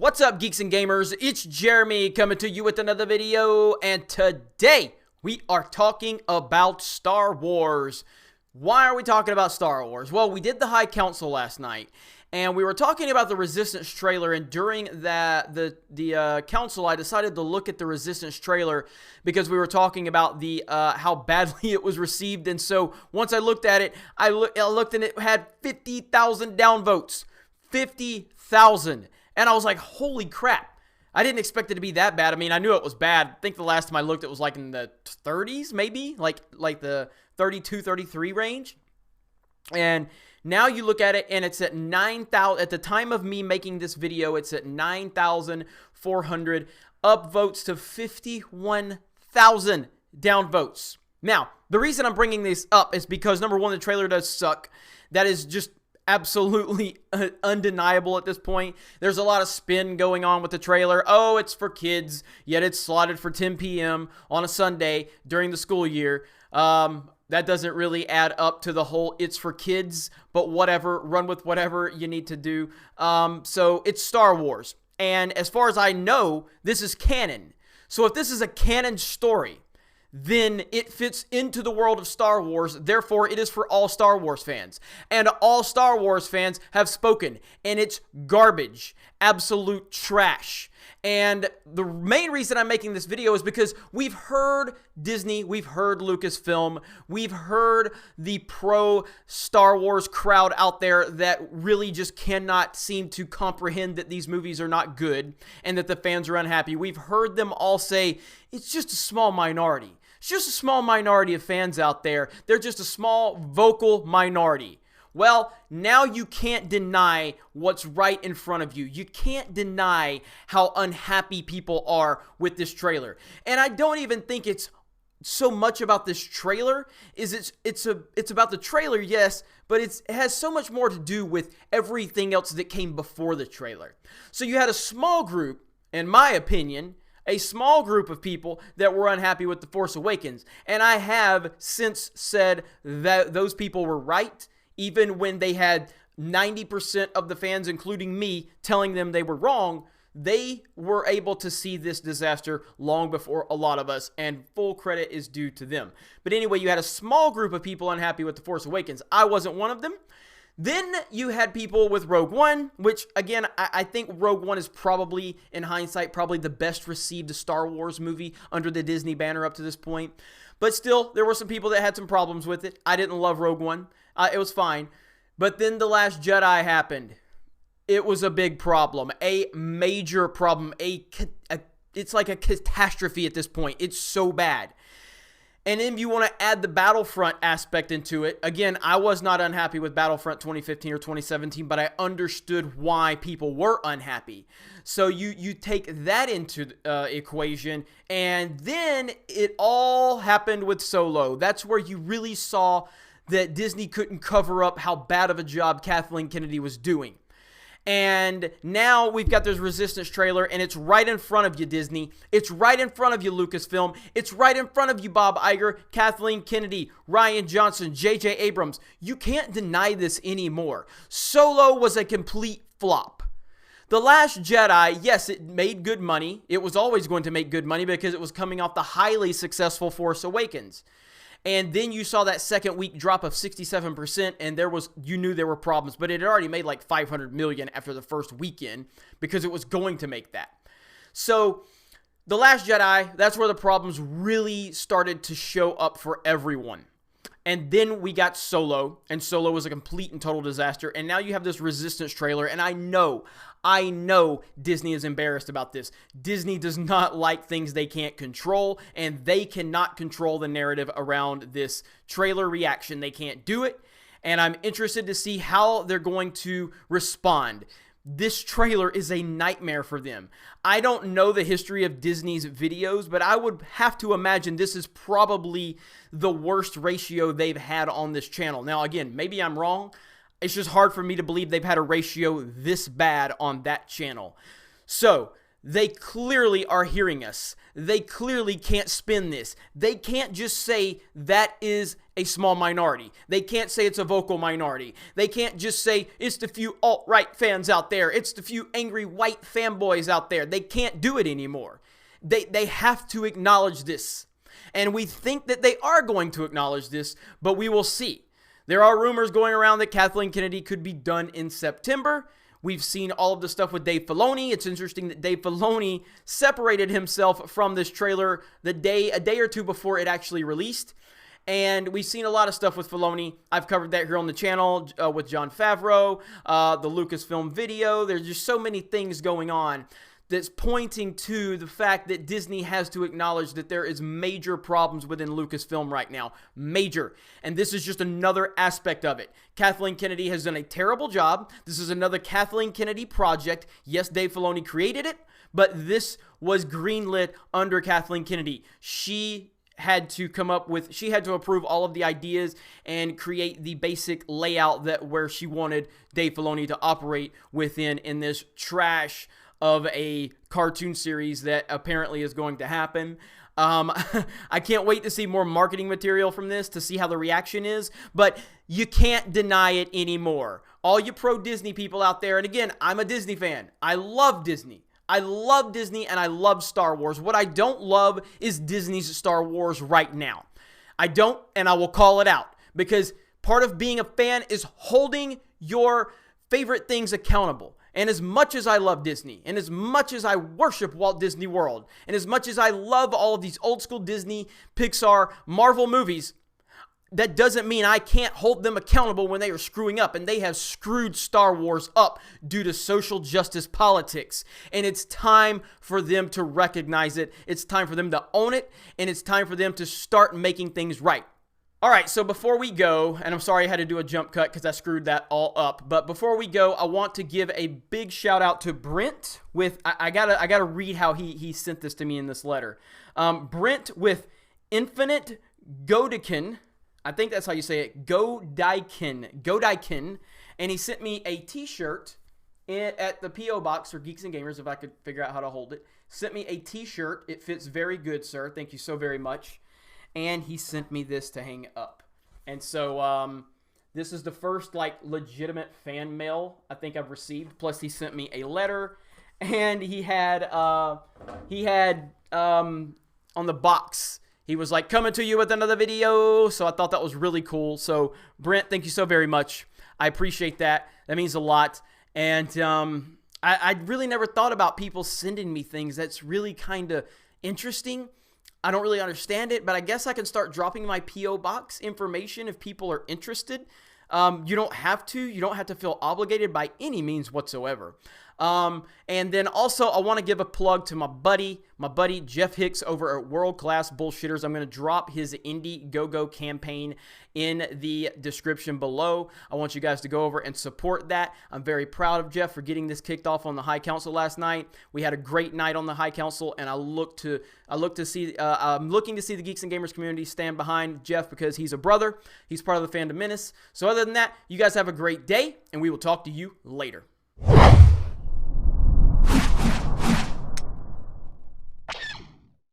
What's up, geeks and gamers? It's Jeremy coming to you with another video, and today we are talking about Star Wars. Why are we talking about Star Wars? Well, we did the High Council last night, and we were talking about the Resistance trailer, and during the council, I decided to look at the Resistance trailer because we were talking about the how badly it was received, and so once I looked at it, I looked and it had 50,000 downvotes. 50,000. And I was like, holy crap. I didn't expect it to be that bad. I mean, I knew it was bad. I think the last time I looked, it was like in the 30s, maybe? Like the 32, 33 range. And now you look at it, and it's at 9,000. At the time of me making this video, it's at 9,400 upvotes to 51,000 downvotes. Now, the reason I'm bringing this up is because, number one, the trailer does suck. That is just absolutely undeniable at this point. There's a lot of spin going on with the trailer. Oh, it's for kids, yet it's slotted for 10 p.m. on a Sunday during the school year. That doesn't really add up to the whole it's for kids, but whatever, run with whatever you need to do. So it's Star Wars. And as far as I know, this is canon. So if this is a canon story, then it fits into the world of Star Wars. Therefore, it is for all Star Wars fans. And all Star Wars fans have spoken. And it's garbage. Absolute trash. And the main reason I'm making this video is because we've heard Disney, we've heard Lucasfilm, we've heard the pro-Star Wars crowd out there that really just cannot seem to comprehend that these movies are not good and that the fans are unhappy. We've heard them all say, it's just a small minority. It's just a small minority of fans out there. They're just a small vocal minority. Well, now you can't deny what's right in front of you. You can't deny how unhappy people are with this trailer. And I don't even think it's so much about this trailer. It's about the trailer, yes, but it has so much more to do with everything else that came before the trailer. So you had a small group, in my opinion, a small group of people that were unhappy with The Force Awakens. And I have since said that those people were right, even when they had 90% of the fans, including me, telling them they were wrong. They were able to see this disaster long before a lot of us, and full credit is due to them. But anyway, you had a small group of people unhappy with The Force Awakens. I wasn't one of them. Then you had people with Rogue One, which, again, I think Rogue One is probably, in hindsight, probably the best received Star Wars movie under the Disney banner up to this point. But still, there were some people that had some problems with it. I didn't love Rogue One. It was fine. But then The Last Jedi happened. It was a big problem, a major problem. It's like a catastrophe at this point. It's so bad. And then you want to add the Battlefront aspect into it. Again, I was not unhappy with Battlefront 2015 or 2017, but I understood why people were unhappy. So you take that into equation, and then it all happened with Solo. That's where you really saw that Disney couldn't cover up how bad of a job Kathleen Kennedy was doing. And now we've got this Resistance trailer, and it's right in front of you, Disney. It's right in front of you, Lucasfilm. It's right in front of you, Bob Iger, Kathleen Kennedy, Rian Johnson, J.J. Abrams. You can't deny this anymore. Solo was a complete flop. The Last Jedi, yes, it made good money. It was always going to make good money because it was coming off the highly successful Force Awakens. And then you saw that second week drop of 67%, and you knew there were problems, but it had already made like $500 million after the first weekend because it was going to make that. So The Last Jedi, that's where the problems really started to show up for everyone. And then we got Solo, and Solo was a complete and total disaster. And now you have this Resistance trailer, and I know Disney is embarrassed about this. Disney does not like things they can't control, and they cannot control the narrative around this trailer reaction. They can't do it, and I'm interested to see how they're going to respond. This trailer is a nightmare for them. I don't know the history of Disney's videos, but I would have to imagine this is probably the worst ratio they've had on this channel. Now, again, maybe I'm wrong. It's just hard for me to believe they've had a ratio this bad on that channel. So, they clearly are hearing us. They clearly can't spin this. They can't just say that is a small minority. They can't say it's a vocal minority. They can't just say it's the few alt-right fans out there. It's the few angry white fanboys out there. They can't do it anymore. They have to acknowledge this. And we think that they are going to acknowledge this, but we will see. There are rumors going around that Kathleen Kennedy could be done in September. We've seen all of the stuff with Dave Filoni. It's interesting that Dave Filoni separated himself from this trailer a day or two before it actually released. And we've seen a lot of stuff with Filoni. I've covered that here on the channel with Jon Favreau, the Lucasfilm video. There's just so many things going on that's pointing to the fact that Disney has to acknowledge that there is major problems within Lucasfilm right now. Major. And this is just another aspect of it. Kathleen Kennedy has done a terrible job. This is another Kathleen Kennedy project. Yes, Dave Filoni created it, but this was greenlit under Kathleen Kennedy. She had to approve all of the ideas and create the basic layout where she wanted Dave Filoni to operate within in this trash of a cartoon series that apparently is going to happen. I can't wait to see more marketing material from this to see how the reaction is, but you can't deny it anymore. All you pro-Disney people out there, and again, I'm a Disney fan. I love Disney. I love Disney and I love Star Wars. What I don't love is Disney's Star Wars right now. I don't, and I will call it out, because part of being a fan is holding your favorite things accountable. And as much as I love Disney, and as much as I worship Walt Disney World, and as much as I love all of these old school Disney, Pixar, Marvel movies, that doesn't mean I can't hold them accountable when they are screwing up. And they have screwed Star Wars up due to social justice politics. And it's time for them to recognize it. It's time for them to own it. And it's time for them to start making things right. All right, so before we go, and I'm sorry I had to do a jump cut because I screwed that all up, but before we go, I want to give a big shout out to Brent with, I gotta read how he sent this to me in this letter. Brent with Infinite Godikin, I think that's how you say it, Godikin, and he sent me a t-shirt at the P.O. Box for Geeks and Gamers, if I could figure out how to hold it. Sent me a t-shirt. It fits very good, sir. Thank you so very much. And he sent me this to hang up. And so this is the first legitimate fan mail I think I've received. Plus he sent me a letter, and he had on the box, he was like, coming to you with another video. So I thought that was really cool. So Brent, thank you so very much. I appreciate that. That means a lot. And I really never thought about people sending me things. That's really kind of interesting. I don't really understand it, but I guess I can start dropping my P.O. Box information if people are interested. You don't have to. You don't have to feel obligated by any means whatsoever. And then also, I want to give a plug to my buddy Jeff Hicks over at World Class Bullshitters. I'm going to drop his Indiegogo campaign in the description below. I want you guys to go over and support that. I'm very proud of Jeff for getting this kicked off on the High Council last night. We had a great night on the High Council, and I'm looking to see the Geeks and Gamers community stand behind Jeff because he's a brother. He's part of the Fandom Menace. So other than that, you guys have a great day, and we will talk to you later.